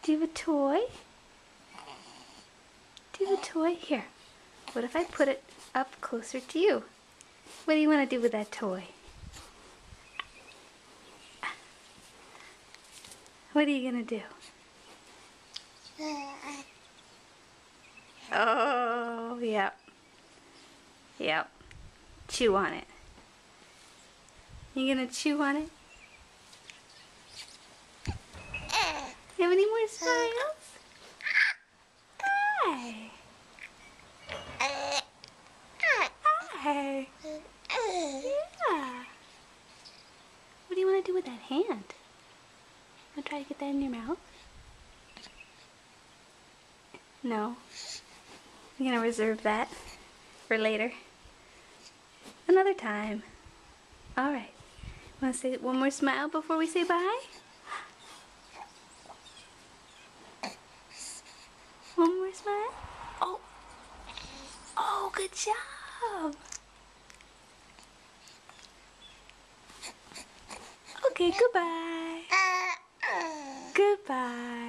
Do you have a toy? Do you have a toy? Here. What if I put it up closer to you? What do you want to do with that toy? What are you going to do? Oh, yep. Yep. Chew on it. You going to chew on it? You have any more smiles? Hi. Hi. Yeah. What do you want to do with that hand? Want to try to get that in your mouth? No. I'm going to reserve that for later. Another time. Alright. Want to say one more smile before we say bye? One more smile? Oh. Oh, good job. Okay, goodbye. Goodbye.